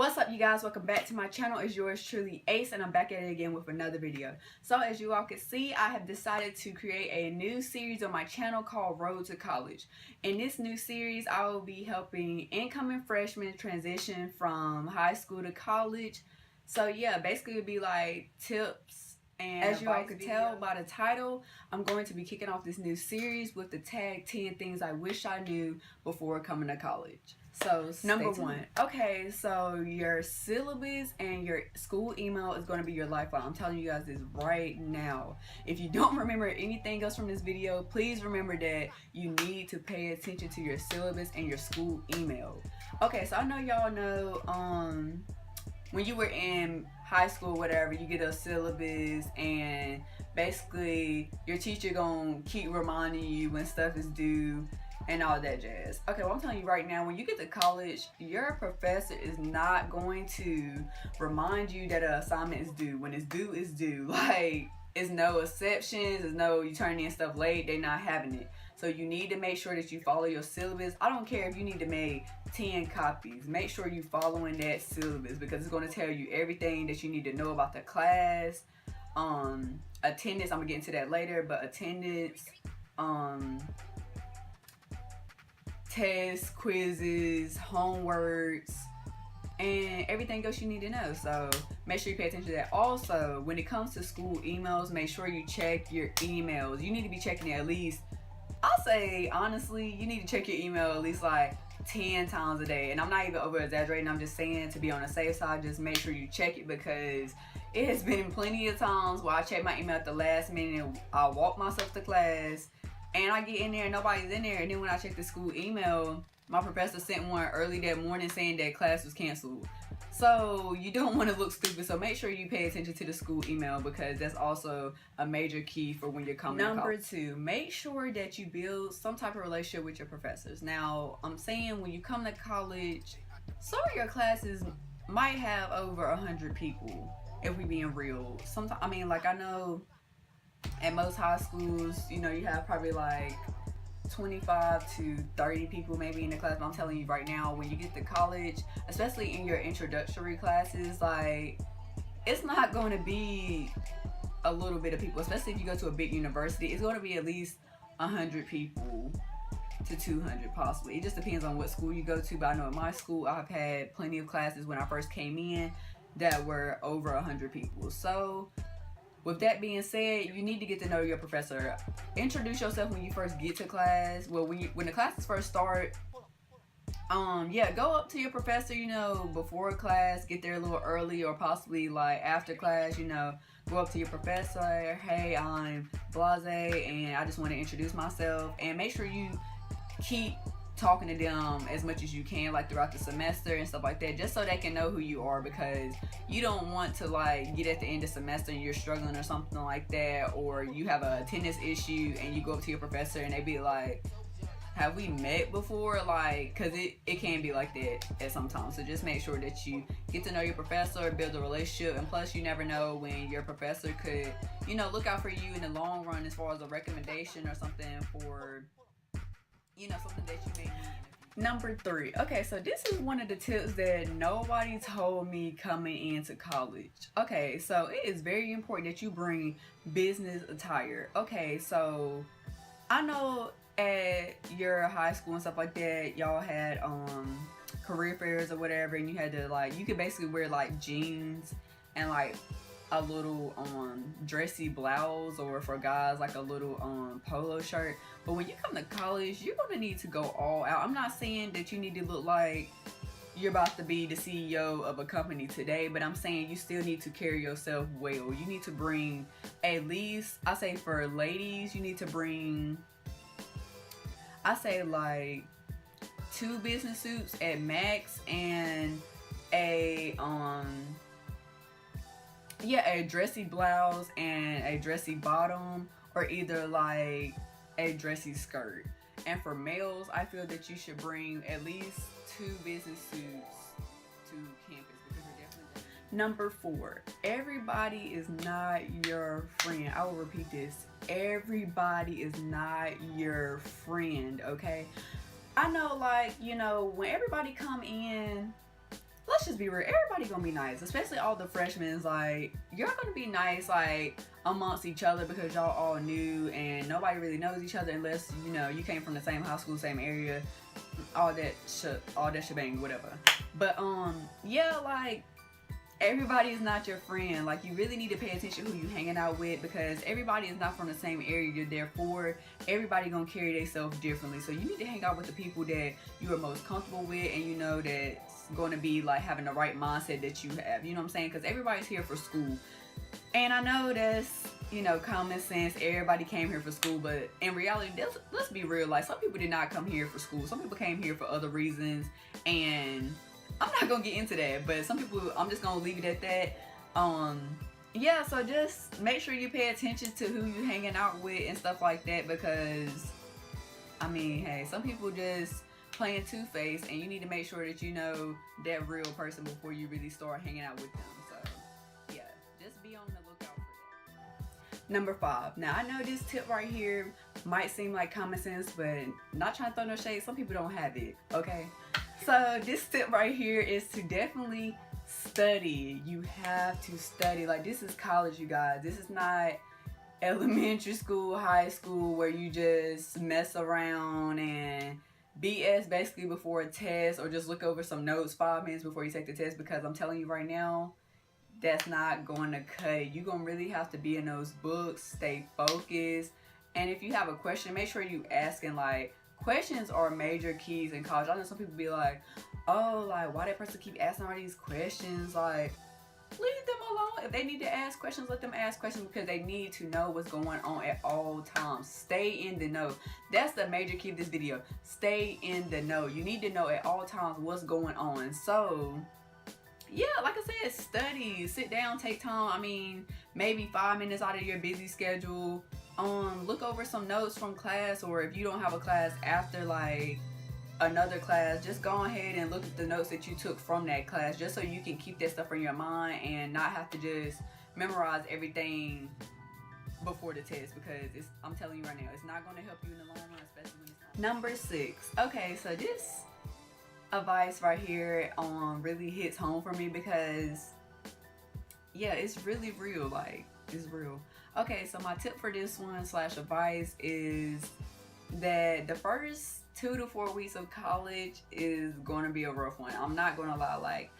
What's up, you guys? Welcome back to my channel. It's yours truly, Ace, and I'm back at it again with another video. So as you all can see, I have decided to create a new series on my channel called Road to College. In this new series, I will be helping incoming freshmen transition from high school to college. So yeah, basically it'll be like tips and as you all can tell by the title, I'm going to be kicking off this new series with the tag 10 things I wish I knew before coming to college. So number one, okay, so your syllabus and your school email is going to be your lifeline. I'm telling you guys this right now. If you don't remember anything else from this video, please remember that you need to pay attention to your syllabus and your school email. Okay, so I know y'all know when you were in high school, whatever, you get a syllabus and basically your teacher gonna keep reminding you when stuff is due and all that jazz. Okay, well I'm telling you right now, when you get to college, your professor is not going to remind you that an assignment is due. When it's due, it's due. Like, it's no exceptions, it's no you turn in stuff late, they're not having it. So you need to make sure that you follow your syllabus. I don't care if you need to make 10 copies. Make sure you're following that syllabus because it's going to tell you everything that you need to know about the class. Attendance, I'm going to get into that later, but attendance, tests, quizzes, homeworks, and everything else you need to know. So make sure you pay attention to that. Also, when it comes to school emails, make sure you check your emails. You need to be checking it at least, I'll say honestly, you need to check your email at least like 10 times a day. And I'm not even over exaggerating, I'm just saying to be on the safe side, just make sure you check it because it has been plenty of times where I check my email at the last minute and I walk myself to class and I get in there and nobody's in there, and then when I check the school email, my professor sent one early that morning saying that class was canceled. So you don't want to look stupid, so make sure you pay attention to the school email because that's also a major key for when you're coming to college. Number two, make sure that you build some type of relationship with your professors. Now, I'm saying when you come to college, some of your classes might have over 100 people, if we being real. Sometimes, I mean, like I know at most high schools, you know, you have probably like 25 to 30 people maybe in the class, but I'm telling you right now, when you get to college, especially in your introductory classes, like it's not going to be a little bit of people, especially if you go to a big university. It's going to be at least 100 people to 200 possibly. It just depends on what school you go to, but I know at my school I've had plenty of classes when I first came in that were over 100 people. So with that being said, you need to get to know your professor. Introduce yourself when you first get to class. Well, when the classes first start, yeah, go up to your professor, you know, before class, get there a little early, or possibly like after class, you know, go up to your professor. Hey, I'm Blase, and I just want to introduce myself, and make sure you keep talking to them as much as you can, like throughout the semester and stuff like that, just so they can know who you are, because you don't want to like get at the end of the semester and you're struggling or something like that, or you have a attendance issue and you go up to your professor and they be like, have we met before? Like, because it can be like that at some times. So just make sure that you get to know your professor, build a relationship, and plus you never know when your professor could, you know, look out for you in the long run as far as a recommendation or something for, you know, something that you may need. Number three. Okay, so this is one of the tips that nobody told me coming into college. Okay, so it is very important that you bring business attire. Okay, so I know at your high school and stuff like that, y'all had career fairs or whatever, and you had to like, you could basically wear like jeans and like a little dressy blouse, or for guys like a little polo shirt. But when you come to college, you're gonna need to go all out. I'm not saying that you need to look like you're about to be the CEO of a company today, but I'm saying you still need to carry yourself well. You need to bring, at least I say for ladies, you need to bring, I say like 2 business suits at max, and a a dressy blouse and a dressy bottom, or either like a dressy skirt. And for males, I feel that you should bring at least 2 business suits to campus because you're definitely. Number 4, everybody is not your friend. I will repeat this. Everybody is not your friend, okay? I know, like, you know, when everybody come in, let's just be real, everybody gonna be nice, especially all the freshmen. Like, you're gonna be nice, like, amongst each other because y'all all new and nobody really knows each other unless, you know, you came from the same high school, same area, all that shebang, whatever. But yeah, like, everybody is not your friend. Like, you really need to pay attention who you hanging out with, because everybody is not from the same area you're there for. Everybody gonna carry themselves differently, so you need to hang out with the people that you are most comfortable with, and you know that's going to be like having the right mindset that you have, you know what I'm saying? Because everybody's here for school, and I know that's, you know, common sense, everybody came here for school, but in reality, let's be real, like, some people did not come here for school. Some people came here for other reasons, and I'm not gonna get into that, but some people, I'm just gonna leave it at that. Yeah, so just make sure you pay attention to who you hanging out with and stuff like that, because I mean, hey, some people just playing two-faced, and you need to make sure that you know that real person before you really start hanging out with them. So yeah, just be on the lookout for that. Number 5. Now, I know this tip right here might seem like common sense, but not trying to throw no shade, some people don't have it, okay? So this tip right here is to definitely study. You have to study. Like, this is college, you guys. This is not elementary school, high school, where you just mess around and BS basically before a test, or just look over some notes 5 minutes before you take the test, because I'm telling you right now, that's not going to cut it. You're going to really have to be in those books, stay focused, and if you have a question, make sure you asking. Like, questions are major keys in college. I know some people be like, oh, like, why that person keep asking all these questions? Like, leave them alone. If they need to ask questions, let them ask questions, because they need to know what's going on at all times. Stay in the know. That's the major key of this video. Stay in the know. You need to know at all times what's going on. So yeah, like I said, study, sit down, take time. I mean, maybe 5 minutes out of your busy schedule. Look over some notes from class, or if you don't have a class after like another class, just go ahead and look at the notes that you took from that class, just so you can keep that stuff in your mind and not have to just memorize everything before the test, because I'm telling you right now, it's not going to help you in the long run, especially when it's Number 6. Okay, so this advice right here really hits home for me, because yeah, it's really real. Like, it's real. Okay, so my tip for this one / advice is that the first 2 to 4 weeks of college is going to be a rough one. I'm not going to lie. Like,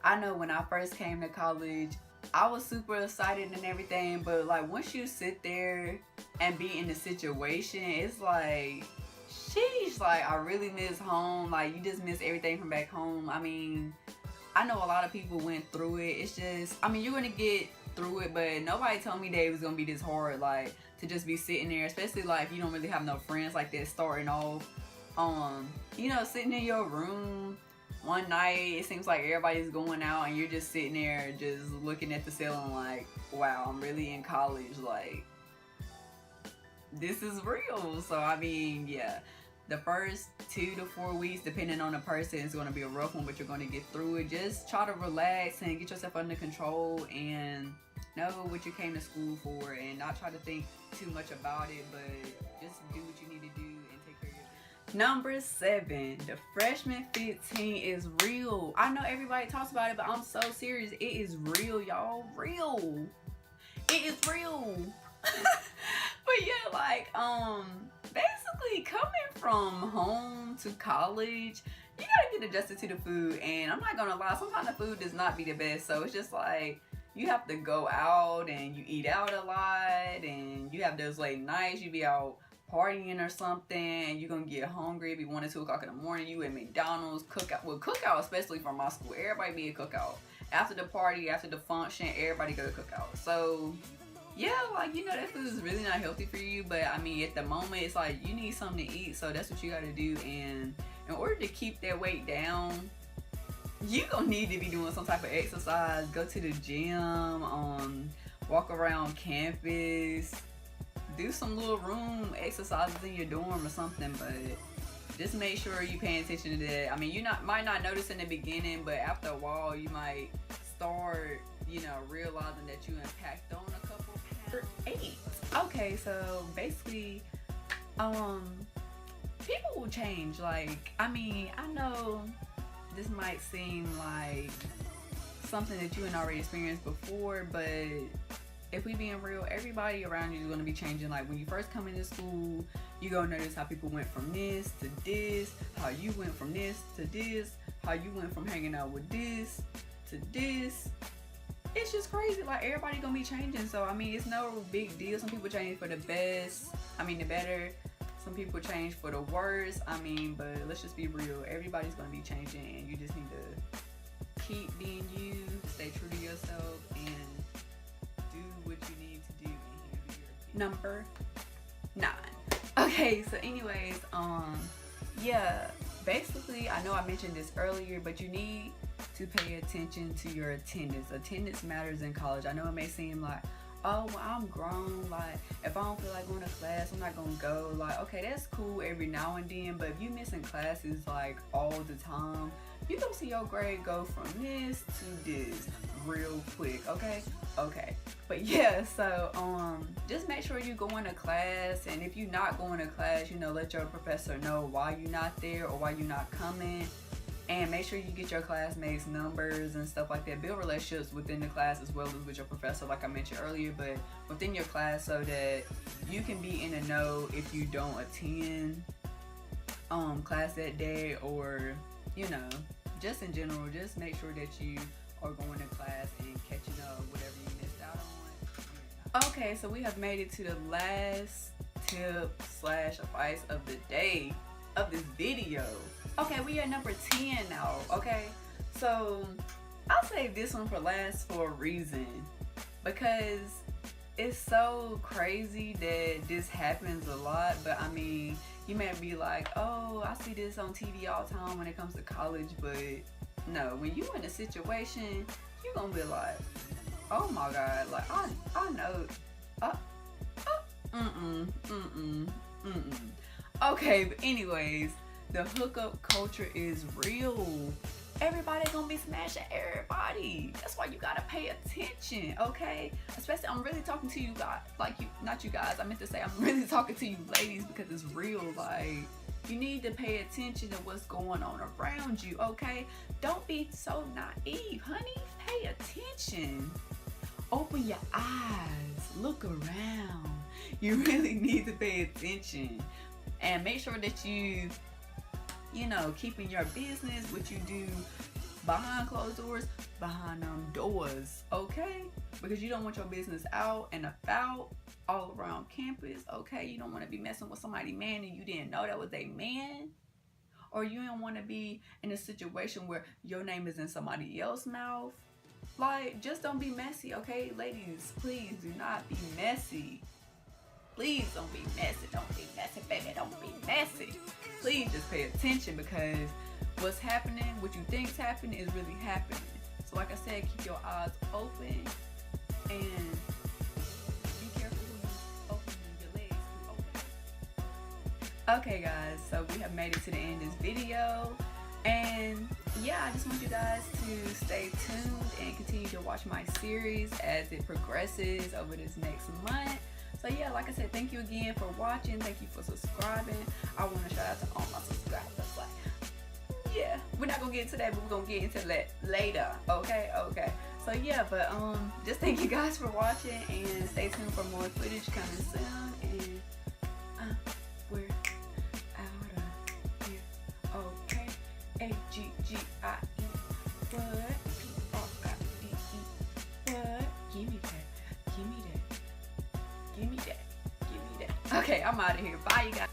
I know when I first came to college, I was super excited and everything, but like, once you sit there and be in the situation, it's like, sheesh, like, I really miss home. Like, you just miss everything from back home. I mean, I know a lot of people went through it. It's just, I mean, you're going to get through it, but nobody told me that it was going to be this hard, like, to just be sitting there, especially like if you don't really have no friends like that starting off. You know, sitting in your room one night, it seems like everybody's going out and you're just sitting there just looking at the ceiling like, wow, I'm really in college. Like, this is real. So I mean, yeah, the first 2 to 4 weeks, depending on the person, is going to be a rough one, but you're going to get through it. Just try to relax and get yourself under control and know what you came to school for, and not try to think too much about it, but just do what you need to do and take care of yourself. Number 7, the freshman 15 is real. I know everybody talks about it, but I'm so serious. It is real, y'all. Real. It is real. But yeah, like, basically coming from home to college, you gotta get adjusted to the food, and I'm not gonna lie, sometimes the food does not be the best. So it's just like, you have to go out and you eat out a lot, and you have those late nights, you be out partying or something, and you're gonna get hungry. It be 1 or 2 o'clock in the morning, you at McDonald's, cookout. Well, cookout, especially from my school, everybody be a cookout. After the party, after the function, everybody go to cookout. So yeah, like, you know, that food is really not healthy for you, but I mean, at the moment, it's like, you need something to eat, so that's what you gotta do. And in order to keep that weight down, you gonna need to be doing some type of exercise. Go to the gym, walk around campus, do some little room exercises in your dorm or something, but just make sure you paying attention to that. I mean, you might not notice in the beginning, but after a while, you might start, you know, realizing that you impact on a couple. Number 8. Okay, so basically, people will change. Like, I mean, I know this might seem like something that you had already experienced before, but if we being real, everybody around you is going to be changing. Like when you first come into school, you gonna notice how people went from this to this, how you went from this to this, how you went from hanging out with this to this. It's just crazy. Like everybody gonna be changing. So I mean, it's no big deal. Some people change for the best, the better. Some people change for the worst. But let's just be real. Everybody's gonna be changing, and you just need to keep being you, stay true to yourself, and do what you need to do. And number 9. Okay, so anyways, yeah, basically, I know I mentioned this earlier, but you need to pay attention to your attendance. Attendance matters in college. I know it may seem like, oh, well, I'm grown, like if I don't feel like going to class, I'm not gonna go. Like, okay, that's cool every now and then, but if you missing classes like all the time, you gonna see your grade go from this to this real quick. Okay, but yeah, so just make sure you going to class, and if you're not going to class, let your professor know why you're not there or why you're not coming. And make sure you get your classmates' numbers and stuff like that. Build relationships within the class as well as with your professor, like I mentioned earlier, but within your class, so that you can be in the know if you don't attend class that day, or just in general, just make sure that you are going to class and catching up whatever you missed out on. Okay, so we have made it to the last tip / advice of the day of this video. Okay, we are number 10 now. Okay, so I'll save this one for last for a reason, because it's so crazy that this happens a lot. But you may be like, oh, I see this on TV all the time when it comes to college, but no, when you in a situation, you're gonna be like, oh my god, like I know. Okay, but anyways, the hookup culture is real. Everybody gonna be smashing everybody. That's why you gotta pay attention, okay? Especially, I'm really talking to you guys, not you guys. I meant to say I'm really talking to you ladies, because it's real. Like, you need to pay attention to what's going on around you, okay? Don't be so naive, honey. Pay attention. Open your eyes. Look around. You really need to pay attention. And make sure that you keeping your business, what you do behind closed doors, behind them doors, okay? Because you don't want your business out and about all around campus, okay? You don't want to be messing with somebody's man and you didn't know that was a man. Or you don't want to be in a situation where your name is in somebody else's mouth. Like, just don't be messy, okay? Ladies, please do not be messy. Please don't be messy. Don't be messy, baby. Don't be messy. Please just pay attention, because what's happening, what you think's happening, is really happening. So like I said, keep your eyes open and be careful who you open your legs to, okay? Okay guys, so we have made it to the end of this video. And yeah, I just want you guys to stay tuned and continue to watch my series as it progresses over this next month. So yeah, like I said, thank you again for watching. Thank you for subscribing. I want to shout out to all my subscribers. Like, yeah, we're not gonna get into that, but we're gonna get into that later. Okay. So yeah, but just thank you guys for watching, and stay tuned for more footage coming soon. And we're out of here. Okay. AGGIE. What? PRIDE. What? Give me that. Okay, I'm out of here. Bye, you guys.